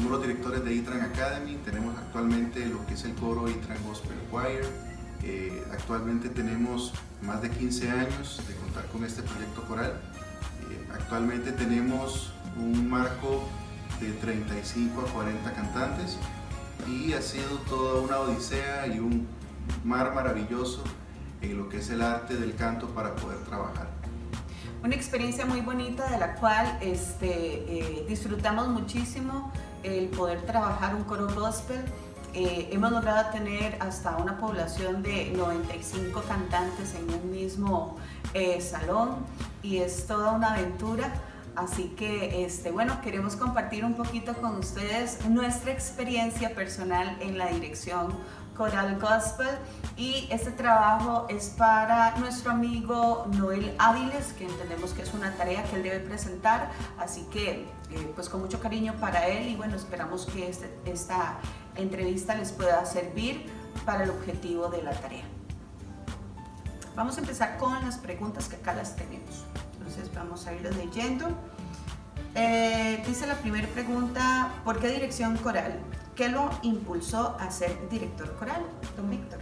somos los directores de Itran Academy. Tenemos actualmente lo que es el coro Itran Gospel Choir. Actualmente tenemos más de 15 años de contar con este proyecto coral. Actualmente tenemos un marco de 35 a 40 cantantes y ha sido toda una odisea y un mar maravilloso en lo que es el arte del canto para poder trabajar. Una experiencia muy bonita de la cual disfrutamos muchísimo el poder trabajar un coro gospel. Hemos logrado tener hasta una población de 95 cantantes en un mismo salón y es toda una aventura. Así que bueno, queremos compartir un poquito con ustedes nuestra experiencia personal en la dirección coral gospel, y este trabajo es para nuestro amigo Noel Áviles, que entendemos que es una tarea que él debe presentar, así que pues con mucho cariño para él, y bueno, esperamos que esta entrevista les pueda servir para el objetivo de la tarea. Vamos a empezar con las preguntas que acá las tenemos, entonces vamos a irlas leyendo. Dice la primera pregunta: ¿por qué dirección coral? ¿Qué lo impulsó a ser director coral, don Víctor?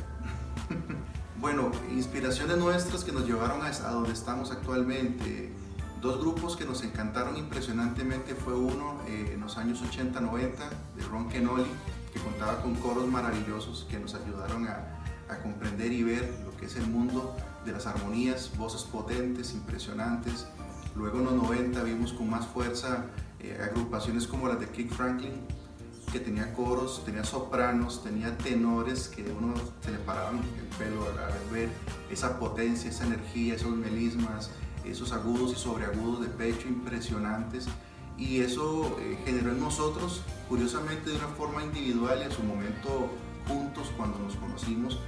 Bueno, inspiraciones nuestras que nos llevaron a donde estamos actualmente. Dos grupos que nos encantaron impresionantemente fue uno en los años 80-90 de Ron Kenoly, que contaba con coros maravillosos que nos ayudaron a comprender y ver lo que es el mundo de las armonías, voces potentes, impresionantes. Luego en los 90 vimos con más fuerza agrupaciones como las de Kirk Franklin, que tenía coros, tenía sopranos, tenía tenores que uno se le paraban el pelo al ver esa potencia, esa energía, esos melismas, esos agudos y sobreagudos de pecho impresionantes, y eso generó en nosotros, curiosamente de una forma individual y en su momento juntos cuando nos conocimos,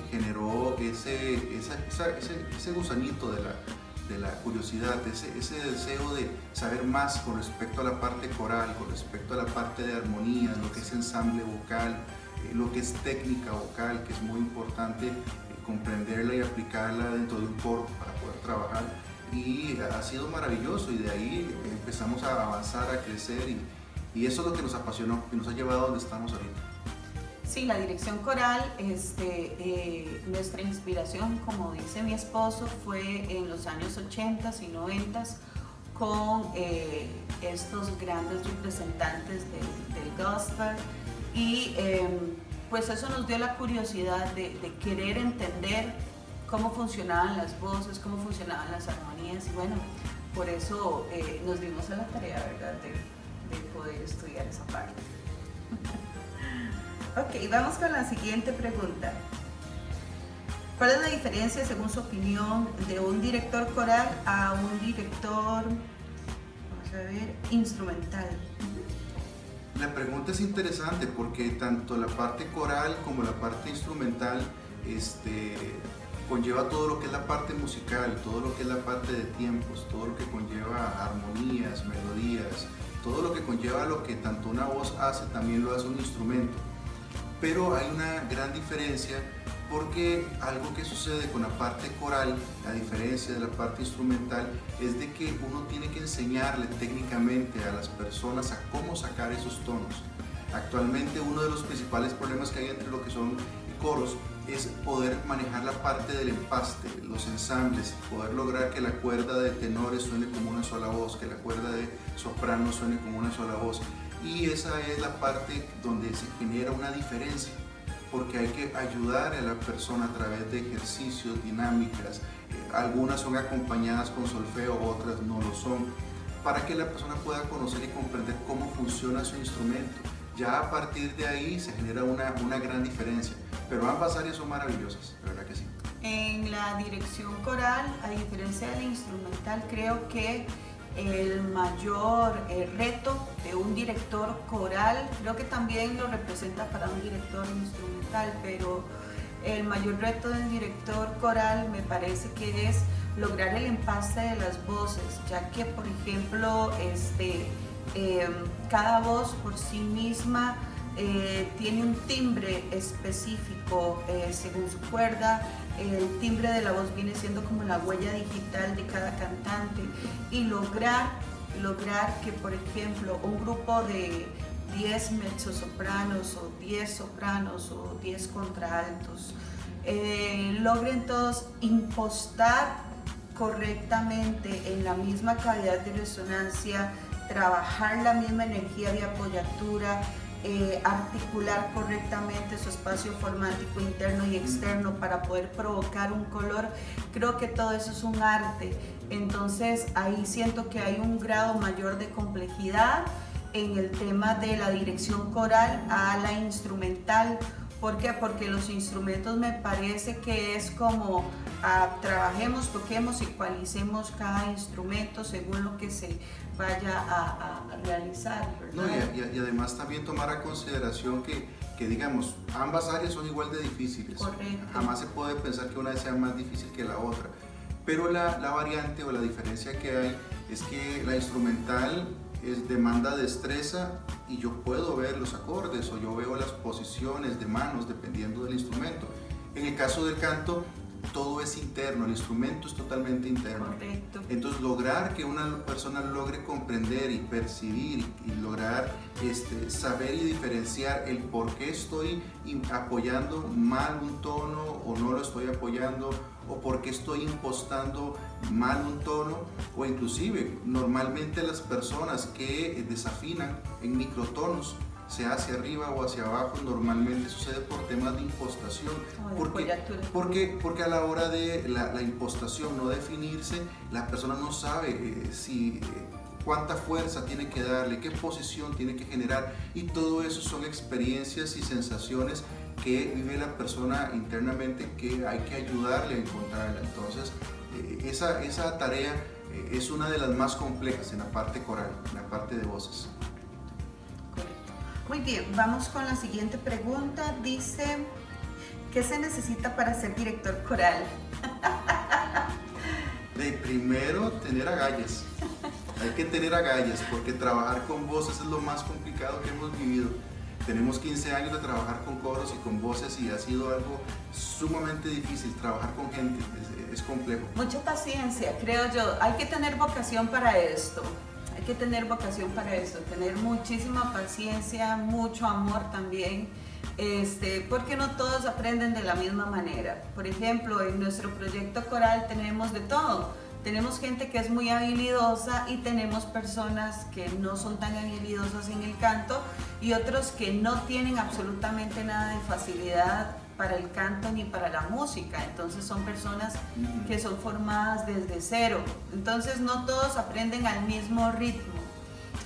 generó ese gusanito de la curiosidad, ese deseo de saber más con respecto a la parte coral, con respecto a la parte de armonía, lo que es ensamble vocal, lo que es técnica vocal, que es muy importante comprenderla y aplicarla dentro de un coro para poder trabajar, y ha sido maravilloso, y de ahí empezamos a avanzar, a crecer, y eso es lo que nos apasionó y nos ha llevado a donde estamos ahorita. Sí, la dirección coral, nuestra inspiración, como dice mi esposo, fue en los años 80 y 90 con estos grandes representantes del gospel, y pues eso nos dio la curiosidad de querer entender cómo funcionaban las voces, cómo funcionaban las armonías, y bueno, por eso nos dimos a la tarea, ¿verdad?, de poder estudiar esa parte. Ok, vamos con la siguiente pregunta. ¿Cuál es la diferencia, según su opinión, de un director coral a un director, vamos a ver, instrumental? La pregunta es interesante porque tanto la parte coral como la parte instrumental conlleva todo lo que es la parte musical, todo lo que es la parte de tiempos, todo lo que conlleva armonías, melodías, todo lo que conlleva lo que tanto una voz hace, también lo hace un instrumento. Pero hay una gran diferencia, porque algo que sucede con la parte coral, a diferencia de la parte instrumental, es de que uno tiene que enseñarle técnicamente a las personas a cómo sacar esos tonos. Actualmente uno de los principales problemas que hay entre lo que son coros es poder manejar la parte del empaste, los ensambles, poder lograr que la cuerda de tenores suene como una sola voz, que la cuerda de soprano suene como una sola voz. Y esa es la parte donde se genera una diferencia, porque hay que ayudar a la persona a través de ejercicios, dinámicas, algunas son acompañadas con solfeo, otras no lo son, para que la persona pueda conocer y comprender cómo funciona su instrumento. Ya a partir de ahí se genera una gran diferencia, pero ambas áreas son maravillosas, la verdad que sí. En la dirección coral, a diferencia del instrumental, creo que el mayor reto de un director coral, creo que también lo representa para un director instrumental, pero el mayor reto del director coral me parece que es lograr el empaste de las voces, ya que por ejemplo cada voz por sí misma tiene un timbre específico según su cuerda. El timbre de la voz viene siendo como la huella digital de cada cantante, y lograr que, por ejemplo, un grupo de 10 mezzosopranos o 10 sopranos o 10 contraltos, logren todos impostar correctamente en la misma cavidad de resonancia, trabajar la misma energía de apoyatura, articular correctamente su espacio formántico interno y externo para poder provocar un color. Creo que todo eso es un arte. Entonces ahí siento que hay un grado mayor de complejidad en el tema de la dirección coral a la instrumental. ¿Por qué? Porque los instrumentos me parece que es como trabajemos, toquemos, ecualicemos cada instrumento según lo que se vaya a realizar, ¿verdad? No, y además también tomar a consideración que digamos, ambas áreas son igual de difíciles. Correcto. Jamás se puede pensar que una sea más difícil que la otra. Pero la variante o la diferencia que hay es que la instrumental demanda destreza y yo puedo ver los acordes o yo veo las posiciones de manos dependiendo del instrumento. En el caso del canto, todo es interno, el instrumento es totalmente interno. Correcto. Entonces lograr que una persona logre comprender y percibir y lograr saber y diferenciar el por qué estoy apoyando mal un tono o no lo estoy apoyando, o por qué estoy impostando mal un tono, o inclusive normalmente las personas que desafinan en microtonos, sea hacia arriba o hacia abajo, normalmente sucede por temas de impostación. Porque a la hora de la impostación no definirse, la persona no sabe cuánta fuerza tiene que darle, qué posición tiene que generar, y todo eso son experiencias y sensaciones que vive la persona internamente que hay que ayudarle a encontrarla. Entonces esa tarea es una de las más complejas en la parte coral, en la parte de voces. Muy bien, vamos con la siguiente pregunta. Dice, ¿qué se necesita para ser director coral? Primero, tener agallas. Hay que tener agallas porque trabajar con voces es lo más complicado que hemos vivido. Tenemos 15 años de trabajar con coros y con voces y ha sido algo sumamente difícil. Trabajar con gente es complejo. Mucha paciencia, creo yo. Hay que tener vocación para esto. Hay que tener vocación para eso, tener muchísima paciencia, mucho amor también, porque no todos aprenden de la misma manera. Por ejemplo, en nuestro proyecto coral tenemos de todo. Tenemos gente que es muy habilidosa y tenemos personas que no son tan habilidosas en el canto y otros que no tienen absolutamente nada de facilidad para el canto ni para la música. Entonces son personas que son formadas desde cero. Entonces no todos aprenden al mismo ritmo.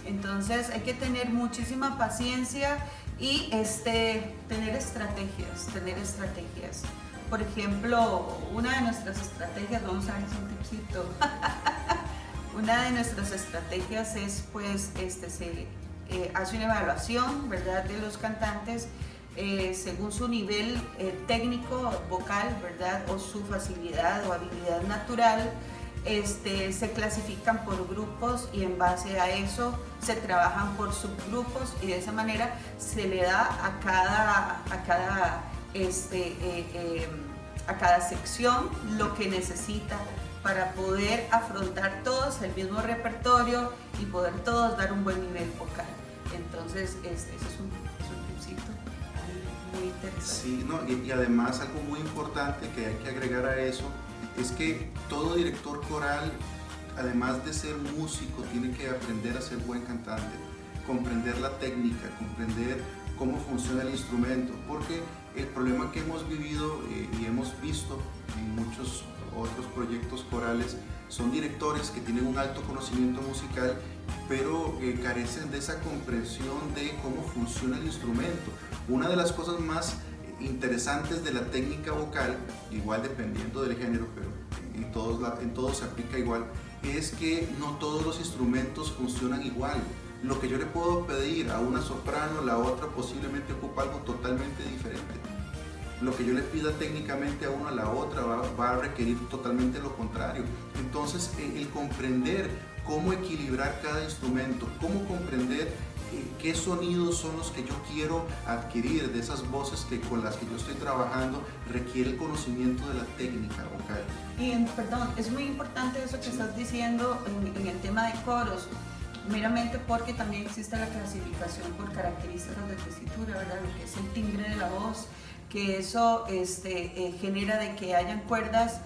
Entonces hay que tener muchísima paciencia y tener estrategias. Por ejemplo, una de nuestras estrategias, vamos a ver si un tipcito. Una de nuestras estrategias es, pues, se hace una evaluación, ¿verdad?, de los cantantes según su nivel técnico vocal, ¿verdad?, o su facilidad o habilidad natural. Se clasifican por grupos y en base a eso se trabajan por subgrupos y de esa manera se le da a cada sección lo que necesita para poder afrontar todos el mismo repertorio y poder todos dar un buen nivel vocal. Entonces, eso es un tipcito muy interesante. Sí, no, y además algo muy importante que hay que agregar a eso es que todo director coral, además de ser músico, tiene que aprender a ser buen cantante, comprender la técnica, comprender cómo funciona el instrumento, porque el problema que hemos vivido y hemos visto en muchos otros proyectos corales son directores que tienen un alto conocimiento musical, pero carecen de esa comprensión de cómo funciona el instrumento. Una de las cosas más interesantes de la técnica vocal, igual dependiendo del género, pero en todos se aplica igual, es que no todos los instrumentos funcionan igual. Lo que yo le puedo pedir a una soprano, la otra posiblemente ocupa algo totalmente diferente. Lo que yo le pida técnicamente a una, la otra va a requerir totalmente lo contrario. Entonces, el comprender cómo equilibrar cada instrumento, cómo comprender qué sonidos son los que yo quiero adquirir de esas voces con las que yo estoy trabajando, requiere el conocimiento de la técnica vocal. Y perdón, es muy importante eso que estás diciendo en el tema de coros, meramente porque también existe la clasificación por características de tesitura, ¿verdad? Lo que es el timbre de la voz, que eso genera de que hayan cuerdas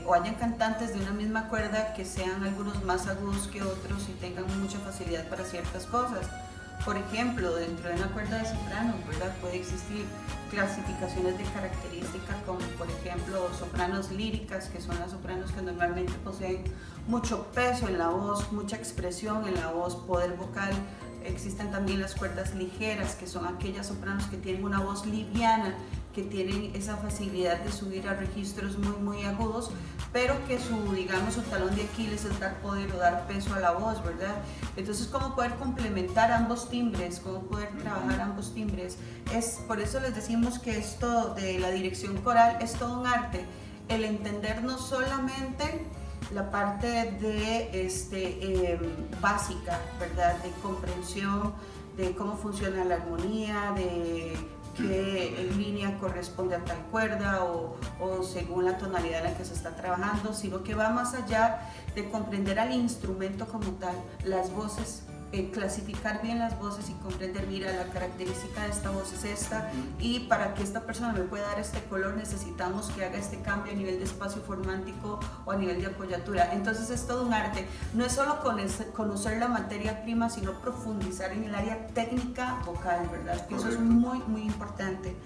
o hayan cantantes de una misma cuerda que sean algunos más agudos que otros y tengan mucha facilidad para ciertas cosas. Por ejemplo, dentro de una cuerda de sopranos, ¿verdad? Puede existir clasificaciones de características como, por ejemplo, sopranos líricas, que son las sopranos que normalmente poseen mucho peso en la voz, mucha expresión en la voz, poder vocal. Existen también las cuerdas ligeras, que son aquellas sopranos que tienen una voz liviana, que tienen esa facilidad de subir a registros muy agudos, pero que su talón de Aquiles es dar poder o dar peso a la voz, ¿verdad? Entonces, cómo poder complementar ambos timbres, cómo poder trabajar ambos timbres. Por eso les decimos que esto de la dirección coral es todo un arte, el entender no solamente la parte de básica, ¿verdad? De comprensión de cómo funciona la armonía, de qué línea corresponde a tal cuerda o según la tonalidad en la que se está trabajando, sino que va más allá de comprender al instrumento como tal, las voces, clasificar bien las voces y comprender, mira, la característica de esta voz es esta, y para que esta persona me pueda dar este color necesitamos que haga este cambio a nivel de espacio formántico o a nivel de apoyatura. Entonces es todo un arte, no es solo conocer la materia prima, sino profundizar en el área técnica vocal, ¿verdad? Que eso es muy importante.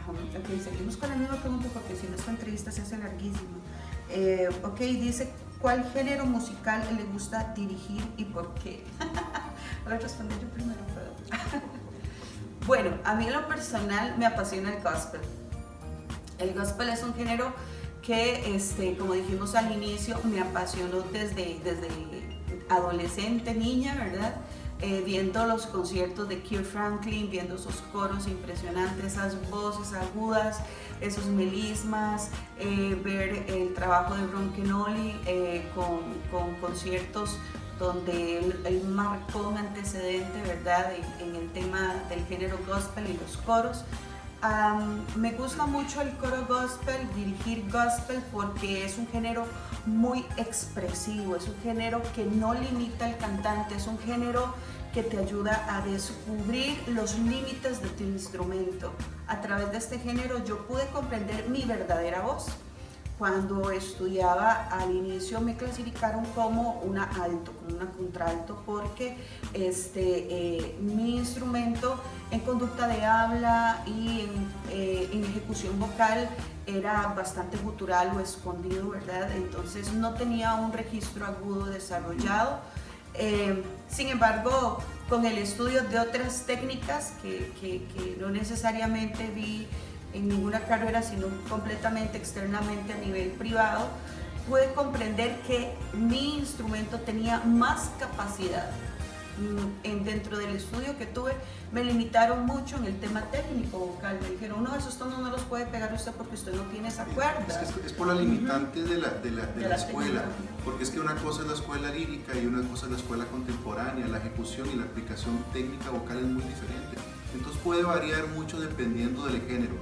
Ok, seguimos con la misma pregunta porque si no esta entrevista se hace larguísima. Ok, dice, ¿cuál género musical le gusta dirigir y por qué? Voy a responder yo primero, ¿puedo? Bueno, a mí en lo personal me apasiona el gospel. El gospel es un género que, como dijimos al inicio, me apasionó desde adolescente, niña, ¿verdad? Viendo los conciertos de Kirk Franklin, viendo esos coros impresionantes, esas voces agudas, esos melismas, ver el trabajo de Ron Kenoly con conciertos donde él marcó un antecedente, ¿verdad?, en el tema del género gospel y los coros. Me gusta mucho el coro gospel, dirigir gospel, porque es un género muy expresivo, es un género que no limita al cantante, es un género que te ayuda a descubrir los límites de tu instrumento. A través de este género yo pude comprender mi verdadera voz. Cuando estudiaba al inicio me clasificaron como una alto, como una contralto, porque mi instrumento en conducta de habla y en ejecución vocal era bastante gutural o escondido, ¿verdad? Entonces no tenía un registro agudo desarrollado. Sin embargo, con el estudio de otras técnicas que no necesariamente vi en ninguna carrera, sino completamente externamente a nivel privado, pude comprender que mi instrumento tenía más capacidad. Dentro del estudio que tuve me limitaron mucho en el tema técnico vocal, me dijeron, no, esos tonos no los puede pegar usted porque usted no tiene esa cuerda. Es por la limitante de la escuela, porque es que una cosa es la escuela lírica y una cosa es la escuela contemporánea, la ejecución y la aplicación técnica vocal es muy diferente, entonces puede variar mucho dependiendo del género.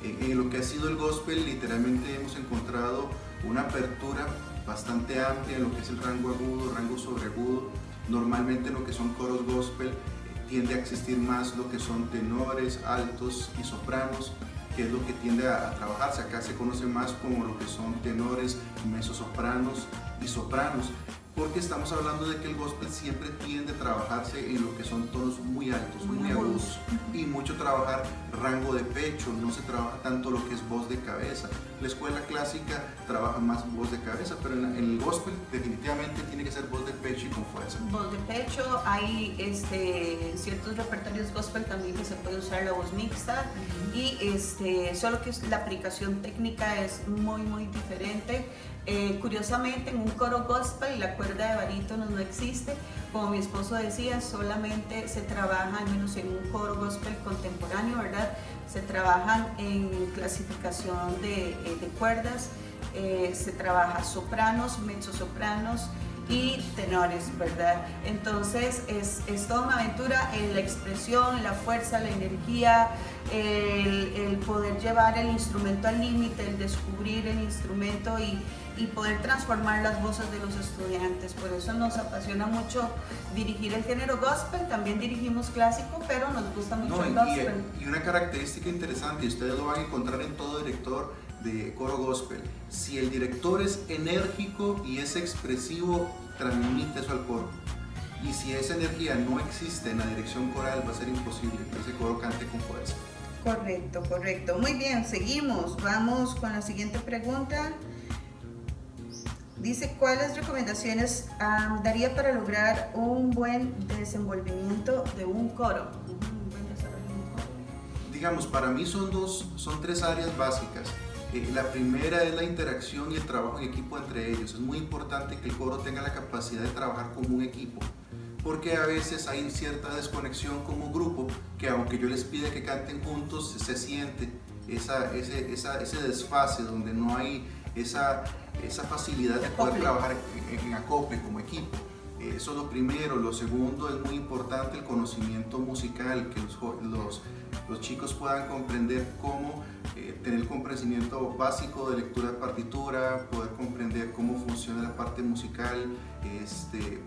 En lo que ha sido el gospel, literalmente hemos encontrado una apertura bastante amplia en lo que es el rango agudo, rango sobreagudo. Normalmente en lo que son coros gospel tiende a existir más lo que son tenores, altos y sopranos, que es lo que tiende a trabajarse. Acá se conoce más como lo que son tenores, mezzosopranos y sopranos, porque estamos hablando de que el gospel siempre tiende a trabajarse en lo que son tonos muy altos, muy agudos, y mucho trabajar rango de pecho, no se trabaja tanto lo que es voz de cabeza. La escuela clásica trabaja más voz de cabeza, pero en el gospel definitivamente tiene que ser voz de pecho y con fuerza. Voz de pecho, hay ciertos repertorios gospel también que se puede usar la voz mixta, y solo que la aplicación técnica es muy diferente. Curiosamente, en un coro gospel la cuerda de barítonos no existe. Como mi esposo decía, solamente se trabaja, al menos en un coro gospel contemporáneo, ¿verdad? Se trabajan en clasificación de cuerdas, se trabaja sopranos, mezzosopranos y tenores, ¿verdad? Entonces es toda una aventura en la expresión, la fuerza, la energía, el poder llevar el instrumento al límite, el descubrir el instrumento y poder transformar las voces de los estudiantes. Por eso nos apasiona mucho dirigir el género gospel. También dirigimos clásico, pero nos gusta mucho el gospel. Y una característica interesante, y ustedes lo van a encontrar en todo director de coro gospel: si el director es enérgico y es expresivo, transmite eso al coro. Y si esa energía no existe en la dirección coral, va a ser imposible que ese coro cante con fuerza. Correcto, correcto. Muy bien, seguimos. Vamos con la siguiente pregunta. Dice, ¿cuáles recomendaciones daría para lograr un buen desenvolvimiento de un coro? Digamos, para mí son tres áreas básicas. La primera es la interacción y el trabajo en equipo entre ellos. Es muy importante que el coro tenga la capacidad de trabajar como un equipo, porque a veces hay cierta desconexión como grupo, que aunque yo les pida que canten juntos, se siente ese desfase donde no hay esa facilidad de poder trabajar en acople como equipo. Eso es lo primero. Lo segundo, es muy importante el conocimiento musical, que los chicos puedan comprender cómo tener el conocimiento básico de lectura de partitura, poder comprender cómo funciona la parte musical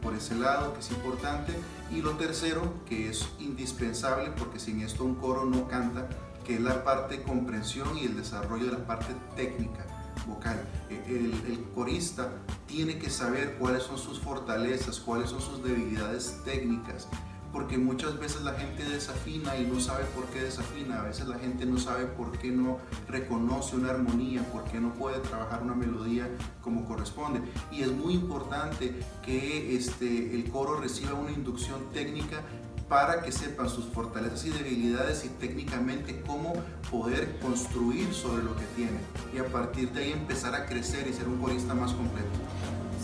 por ese lado, que es importante. Y lo tercero, que es indispensable, porque sin esto un coro no canta, que es la parte de comprensión y el desarrollo de la parte técnica vocal. El corista tiene que saber cuáles son sus fortalezas, cuáles son sus debilidades técnicas, porque muchas veces la gente desafina y no sabe por qué desafina. A veces la gente no sabe por qué no reconoce una armonía, por qué no puede trabajar una melodía como corresponde. Y es muy importante que el coro reciba una inducción técnica para que sepan sus fortalezas y debilidades y técnicamente cómo poder construir sobre lo que tienen, y a partir de ahí empezar a crecer y ser un corista más completo.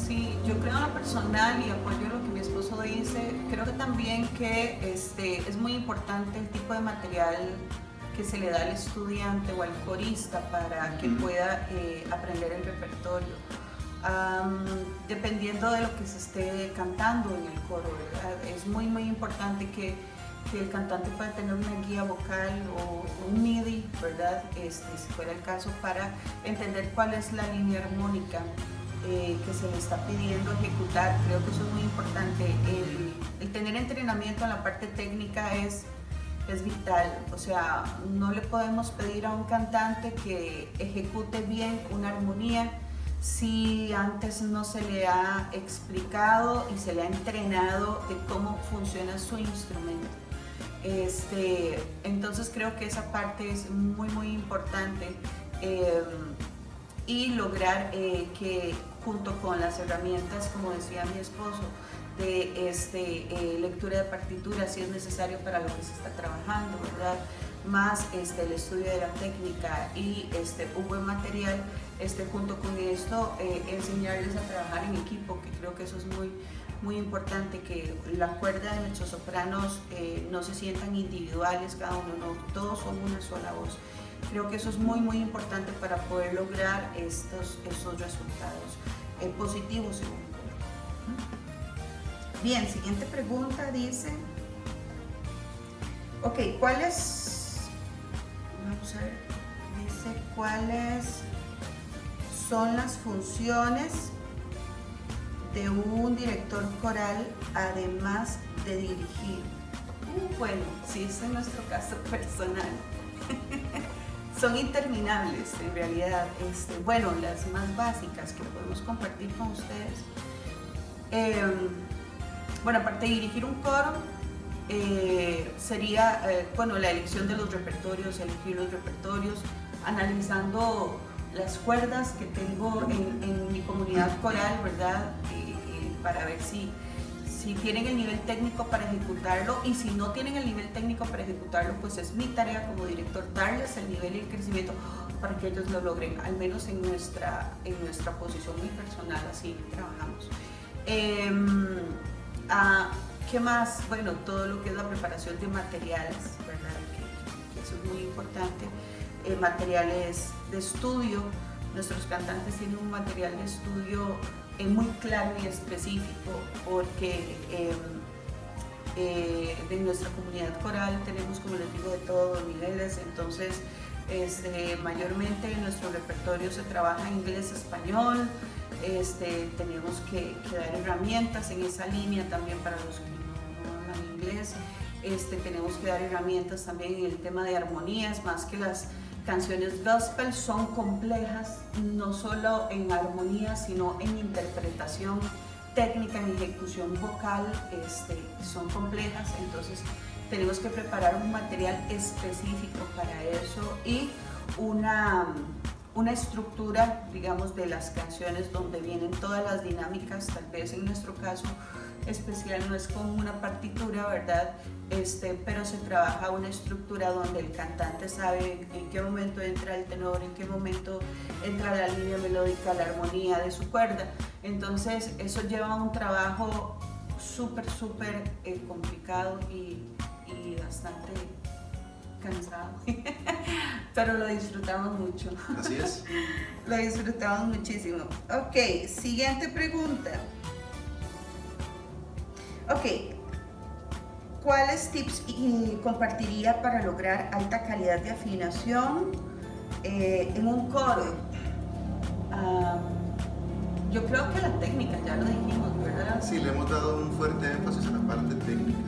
Sí, yo creo en lo personal y apoyo lo que mi esposo dice. Creo que también que es muy importante el tipo de material que se le da al estudiante o al corista para que pueda aprender el repertorio. Dependiendo de lo que se esté cantando en el coro, ¿verdad? Es muy importante que el cantante pueda tener una guía vocal o un MIDI, ¿verdad? Si fuera el caso, para entender cuál es la línea armónica que se le está pidiendo ejecutar. Creo que eso es muy importante. El tener entrenamiento en la parte técnica es vital. O sea, no le podemos pedir a un cantante que ejecute bien una armonía si antes no se le ha explicado y se le ha entrenado de cómo funciona su instrumento. Entonces creo que esa parte es muy importante, y lograr que junto con las herramientas, como decía mi esposo, de lectura de partituras, si es necesario para lo que se está trabajando, ¿verdad? Más el estudio de la técnica y un buen material, junto con esto enseñarles a trabajar en equipo, que creo que eso es muy importante, que la cuerda de mezzosopranos no se sientan individuales cada uno, no, todos son una sola voz. Creo que eso es muy importante para poder lograr estos resultados positivos según el coro. Bien, siguiente pregunta dice, ok, vamos a ver, dice, ¿cuáles son las funciones de un director coral además de dirigir? Bueno, sí, ese es nuestro caso personal. Son interminables en realidad. Bueno, las más básicas que podemos compartir con ustedes. Bueno, aparte de dirigir un coro, sería la elección de los repertorios, elegir los repertorios, analizando las cuerdas que tengo en mi comunidad coral, ¿verdad? Para ver si tienen el nivel técnico para ejecutarlo, y si no tienen el nivel técnico para ejecutarlo, pues es mi tarea como director darles el nivel y el crecimiento para que ellos lo logren, al menos en nuestra posición muy personal, así trabajamos. ¿Qué más? Bueno, todo lo que es la preparación de materiales, ¿verdad? Que eso es muy importante. Materiales de estudio. Nuestros cantantes tienen un material de estudio muy claro y específico, porque en nuestra comunidad coral tenemos, como les digo, de todos los niveles. Entonces mayormente en nuestro repertorio se trabaja inglés, español. Tenemos que dar herramientas en esa línea también para los que no hablan inglés. Tenemos que dar herramientas también en el tema de armonías, más que las canciones gospel son complejas, no solo en armonía, sino en interpretación técnica, en ejecución vocal, son complejas. Entonces tenemos que preparar un material específico para eso y una estructura, digamos, de las canciones donde vienen todas las dinámicas. Tal vez en nuestro caso especial no es con una partitura, ¿verdad? Pero se trabaja una estructura donde el cantante sabe en qué momento entra el tenor, en qué momento entra la línea melódica, la armonía de su cuerda. Entonces eso lleva un trabajo súper complicado y bastante cansado, pero lo disfrutamos mucho. Así es. Lo disfrutamos muchísimo. Ok, siguiente pregunta. Ok, ¿cuáles tips compartiría para lograr alta calidad de afinación en un coro? Yo creo que la técnica, ya lo dijimos, ¿verdad? Sí, le hemos dado un fuerte énfasis a la parte técnica,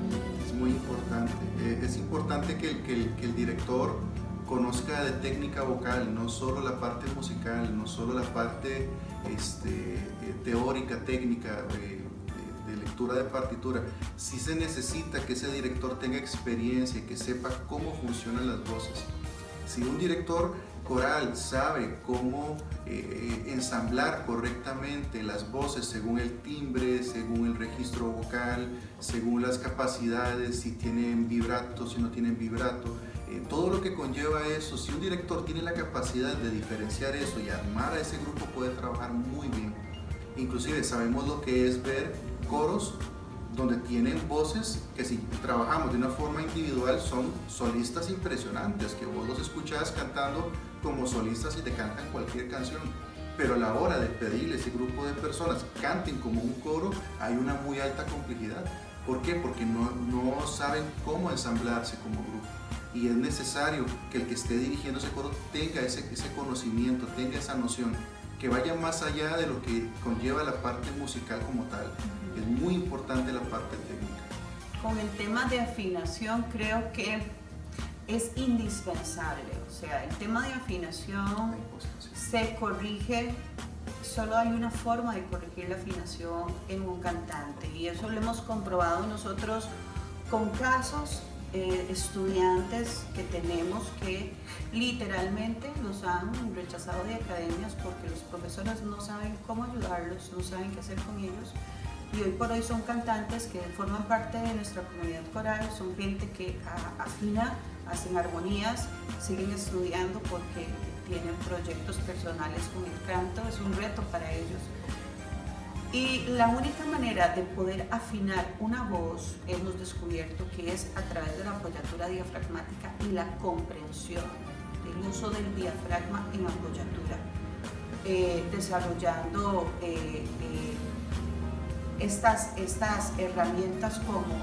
es muy importante. Es importante que el director conozca de técnica vocal, no solo la parte musical, no solo la parte teórica, técnica, de lectura de partitura. Sí se necesita que ese director tenga experiencia, que sepa cómo funcionan las voces. Si un director coral sabe cómo ensamblar correctamente las voces según el timbre, según el registro vocal, según las capacidades, si tienen vibrato, si no tienen vibrato, todo lo que conlleva eso, si un director tiene la capacidad de diferenciar eso y armar a ese grupo, puede trabajar muy bien. Inclusive sabemos lo que es ver coros donde tienen voces que, si trabajamos de una forma individual, son solistas impresionantes, que vos los escuchás cantando como solistas y te cantan cualquier canción, pero a la hora de pedirle a ese grupo de personas que canten como un coro, hay una muy alta complejidad. ¿Por qué? Porque no saben cómo ensamblarse como grupo, y es necesario que el que esté dirigiendo ese coro tenga ese conocimiento, tenga esa noción, que vaya más allá de lo que conlleva la parte musical como tal. Es muy importante la parte técnica. Con el tema de afinación creo que es indispensable, o sea, el tema de afinación se corrige, solo hay una forma de corregir la afinación en un cantante, y eso lo hemos comprobado nosotros con casos, estudiantes que tenemos que literalmente los han rechazado de academias porque los profesores no saben cómo ayudarlos, no saben qué hacer con ellos. Y hoy por hoy son cantantes que forman parte de nuestra comunidad coral, son gente que afina, hacen armonías, siguen estudiando porque tienen proyectos personales con el canto, es un reto para ellos. Y la única manera de poder afinar una voz, hemos descubierto que es a través de la apoyatura diafragmática y la comprensión del uso del diafragma en apoyatura, desarrollando estas herramientas como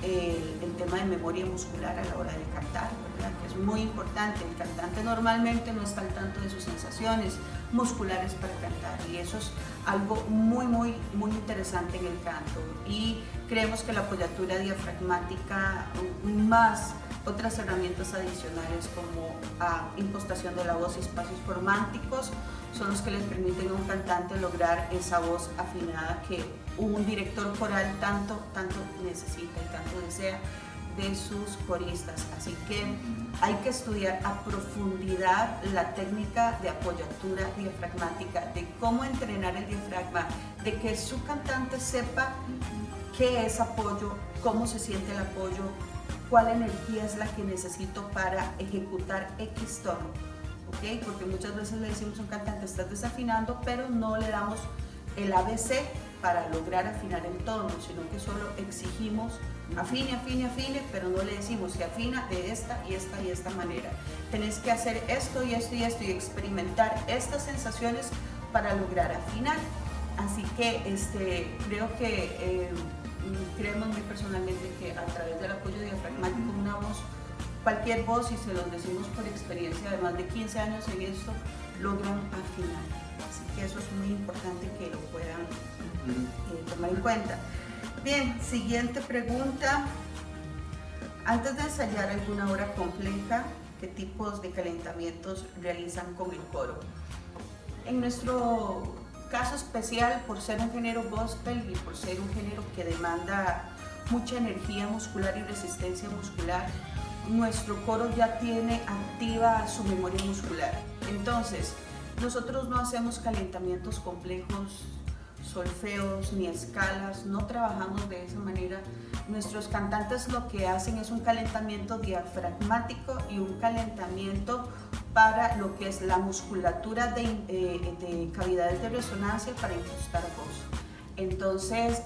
el tema de memoria muscular a la hora de cantar, ¿verdad? Que es muy importante. El cantante normalmente no está al tanto de sus sensaciones musculares para cantar, y eso es algo muy interesante en el canto. Y creemos que la apoyatura diafragmática, más otras herramientas adicionales como impostación de la voz y espacios formánticos, son los que les permiten a un cantante lograr esa voz afinada que un director coral tanto necesita y tanto desea de sus coristas. Así que hay que estudiar a profundidad la técnica de apoyatura diafragmática, de cómo entrenar el diafragma, de que su cantante sepa qué es apoyo, cómo se siente el apoyo, cuál energía es la que necesito para ejecutar X tono. ¿Okay? Porque muchas veces le decimos a un cantante, estás desafinando, pero no le damos el ABC para lograr afinar el tono, sino que solo exigimos afine, pero no le decimos que afina de esta y esta manera. Tenés que hacer esto y experimentar estas sensaciones para lograr afinar. Así que creo que creemos muy personalmente que a través del apoyo diafragmático una voz, cualquier voz, y se los decimos por experiencia de más de 15 años en esto, logran afinar. Así que eso es muy importante que lo puedan tomar en cuenta. Bien, siguiente pregunta. Antes de ensayar alguna obra compleja, ¿qué tipos de calentamientos realizan con el coro? En nuestro caso especial, por ser un género gospel y por ser un género que demanda mucha energía muscular y resistencia muscular, nuestro coro ya tiene activa su memoria muscular. Entonces, nosotros no hacemos calentamientos complejos, solfeos ni escalas, no trabajamos de esa manera. Nuestros cantantes lo que hacen es un calentamiento diafragmático y un calentamiento para lo que es la musculatura de cavidades de resonancia para incrustar voz. Entonces,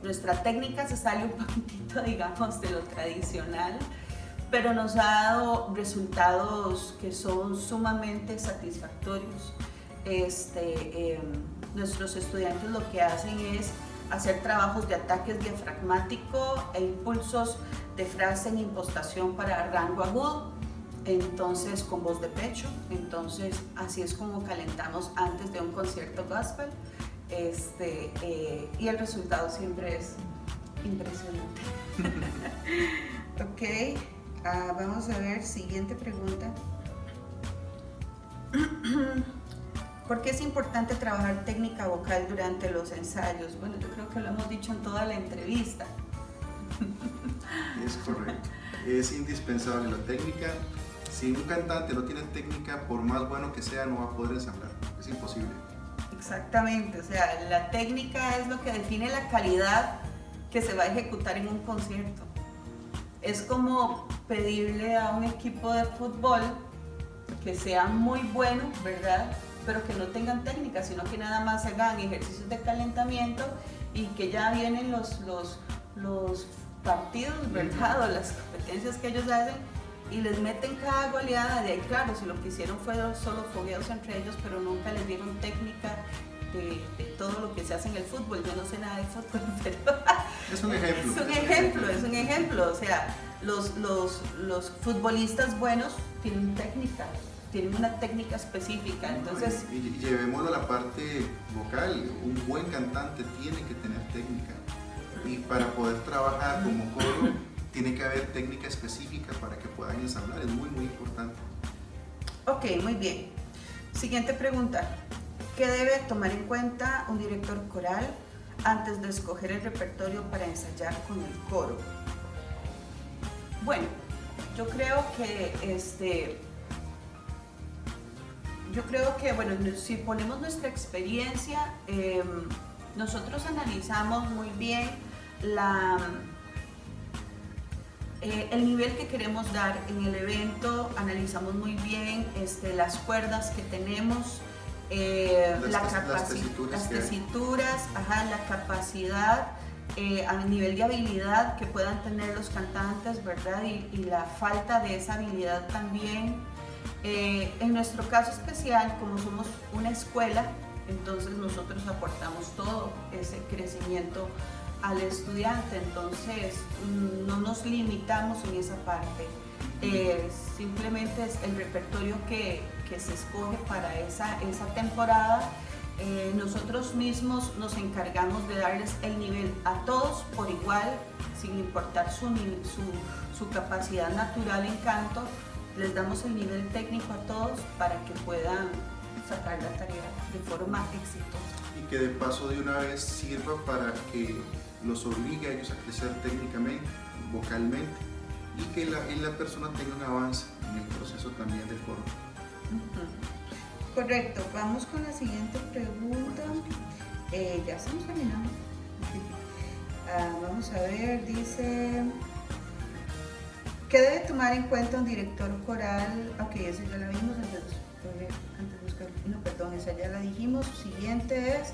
nuestra técnica se sale un poquitito, digamos, de lo tradicional, pero nos ha dado resultados que son sumamente satisfactorios. Nuestros estudiantes lo que hacen es hacer trabajos de ataques diafragmático e impulsos de frase en impostación para rango agudo, entonces con voz de pecho. Entonces así es como calentamos antes de un concierto gospel, y el resultado siempre es impresionante. Ok, vamos a ver, siguiente pregunta. ¿Por qué es importante trabajar técnica vocal durante los ensayos? Bueno, yo creo que lo hemos dicho en toda la entrevista. Es correcto. Es indispensable la técnica. Si un cantante no tiene técnica, por más bueno que sea, no va a poder ensamblar. Es imposible. Exactamente. O sea, la técnica es lo que define la calidad que se va a ejecutar en un concierto. Es como pedirle a un equipo de fútbol que sea muy bueno, ¿verdad?, pero que no tengan técnica, sino que nada más hagan ejercicios de calentamiento y que ya vienen los partidos, ¿verdad?, o las competencias que ellos hacen y les meten cada goleada. De ahí, claro, si lo que hicieron fueron solo fogueos entre ellos, pero nunca les dieron técnica de todo lo que se hace en el fútbol. Yo no sé nada de fútbol, pero es un ejemplo. Es un ejemplo. O sea, los futbolistas buenos tienen técnica, tienen una técnica específica. Entonces, y llevémoslo a la parte vocal. Un buen cantante tiene que tener técnica, y para poder trabajar como coro tiene que haber técnica específica para que puedan ensamblar. Es muy muy importante. Ok, muy bien. Siguiente pregunta. ¿Qué debe tomar en cuenta un director coral antes de escoger el repertorio para ensayar con el coro? Bueno, yo creo que bueno, si ponemos nuestra experiencia, nosotros analizamos muy bien el nivel que queremos dar en el evento, analizamos muy bien las cuerdas que tenemos, las tesituras, la capacidad a nivel de habilidad que puedan tener los cantantes, ¿verdad? Y la falta de esa habilidad también. En nuestro caso especial, como somos una escuela, entonces nosotros aportamos todo ese crecimiento al estudiante, entonces no nos limitamos en esa parte. Simplemente es el repertorio que se escoge para esa temporada. Nosotros mismos nos encargamos de darles el nivel a todos por igual, sin importar su capacidad natural en canto. Les damos el nivel técnico a todos para que puedan sacar la tarea de forma exitosa. Y que de paso de una vez sirva para que los obligue a ellos a crecer técnicamente, vocalmente, y que la persona tenga un avance en el proceso también del coro. Correcto, vamos con la siguiente pregunta. Ya estamos terminando. Vamos a ver, dice, ¿qué debe tomar en cuenta un director coral? Ok, eso ya la vimos, esa ya la dijimos. Siguiente es,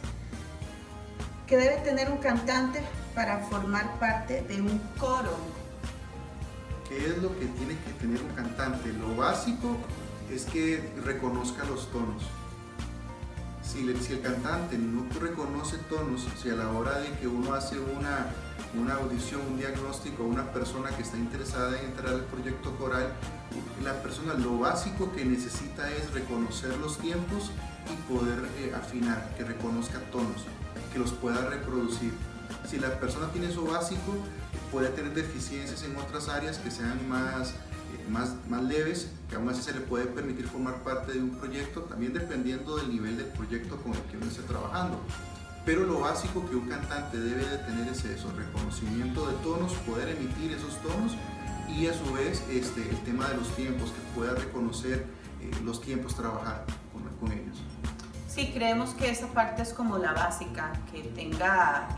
¿qué debe tener un cantante para formar parte de un coro? ¿Qué es lo que tiene que tener un cantante? Lo básico es que reconozca los tonos. si el cantante no reconoce tonos, si a la hora de que uno hace una audición, un diagnóstico a una persona que está interesada en entrar al proyecto coral, la persona lo básico que necesita es reconocer los tiempos y poder afinar, que reconozca tonos, que los pueda reproducir. Si la persona tiene eso básico, puede tener deficiencias en otras áreas que sean más leves, que aún así se le puede permitir formar parte de un proyecto, también dependiendo del nivel del proyecto con el que uno esté trabajando. Pero lo básico que un cantante debe de tener es eso, reconocimiento de tonos, poder emitir esos tonos y a su vez el tema de los tiempos, que pueda reconocer los tiempos, trabajar con ellos. Sí, creemos que esa parte es como la básica, que tenga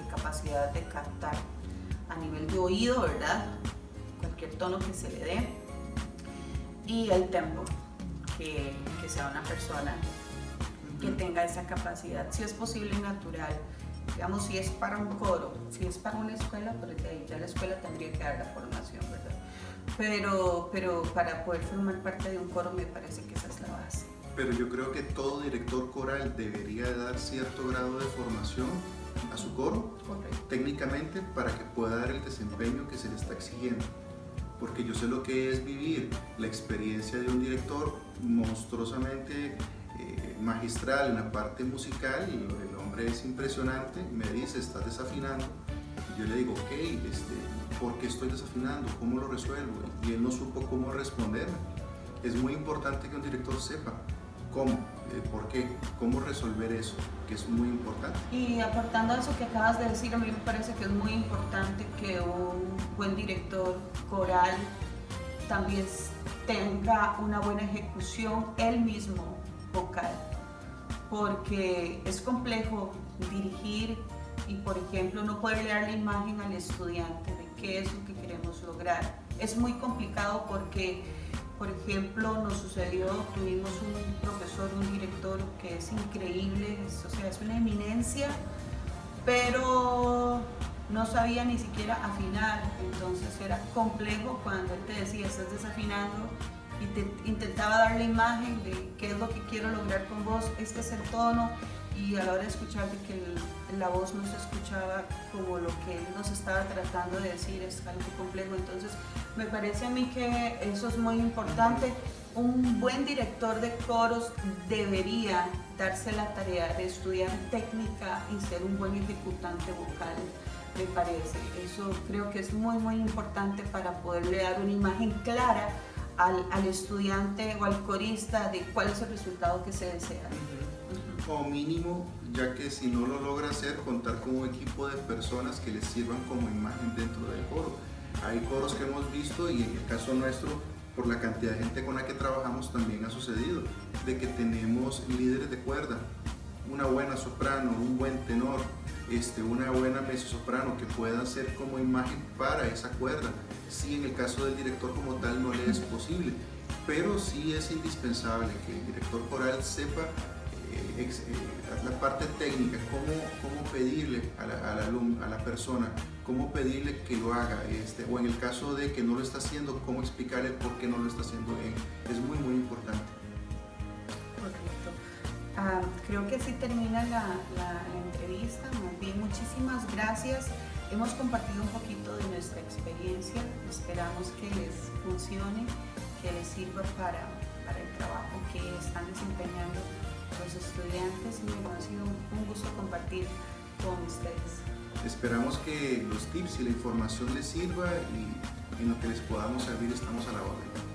capacidad de captar a nivel de oído, ¿verdad? Cualquier tono que se le dé, y el tempo, que sea una persona que tenga esa capacidad, si es posible natural. Digamos, si es para un coro, si es para una escuela, pues ya la escuela tendría que dar la formación, ¿verdad? Pero para poder formar parte de un coro me parece que esa es la base. Pero yo creo que todo director coral debería dar cierto grado de formación a su coro, correcto, técnicamente, para que pueda dar el desempeño que se le está exigiendo. Porque yo sé lo que es vivir la experiencia de un director monstruosamente magistral en la parte musical, el hombre es impresionante, me dice, estás desafinando, yo le digo, ok, ¿por qué estoy desafinando? ¿Cómo lo resuelvo? Y él no supo cómo responderme. Es muy importante que un director sepa cómo, por qué, cómo resolver eso, que es muy importante. Y aportando a eso que acabas de decir, a mí me parece que es muy importante que un buen director coral también tenga una buena ejecución él mismo vocal, porque es complejo dirigir y, por ejemplo, no poder dar la imagen al estudiante de qué es lo que queremos lograr. Es muy complicado porque, por ejemplo, nos sucedió, tuvimos un profesor, un director que es increíble, es una eminencia, pero no sabía ni siquiera afinar, entonces era complejo cuando él te decía, estás desafinando, y te intentaba dar la imagen de qué es lo que quiero lograr con vos, este es el tono, y a la hora de escuchar de que la voz no se escuchaba como lo que él nos estaba tratando de decir, es algo complejo. Entonces me parece a mí que eso es muy importante. Un buen director de coros debería darse la tarea de estudiar técnica y ser un buen ejecutante vocal, me parece. Eso creo que es muy muy importante para poderle dar una imagen clara al estudiante o al corista de cuál es el resultado que se desea. O mínimo, ya que si no lo logra hacer, contar con un equipo de personas que les sirvan como imagen dentro del coro. Hay coros que hemos visto, y en el caso nuestro, por la cantidad de gente con la que trabajamos, también ha sucedido, de que tenemos líderes de cuerda, una buena soprano, un buen tenor, una buena mezzosoprano que pueda ser como imagen para esa cuerda. Sí, en el caso del director como tal no le es posible, pero sí es indispensable que el director coral sepa la parte técnica, cómo pedirle a la persona, cómo pedirle que lo haga, o en el caso de que no lo está haciendo, cómo explicarle por qué no lo está haciendo bien. Es muy muy importante. Correcto. Creo que así termina la entrevista. Más bien, muchísimas gracias. Hemos compartido un poquito de nuestra experiencia. Esperamos que les funcione, que les sirva para el trabajo que están desempeñando los estudiantes, y bueno, ha sido un gusto compartir con ustedes. Esperamos que los tips y la información les sirva, y en lo que les podamos servir estamos a la orden.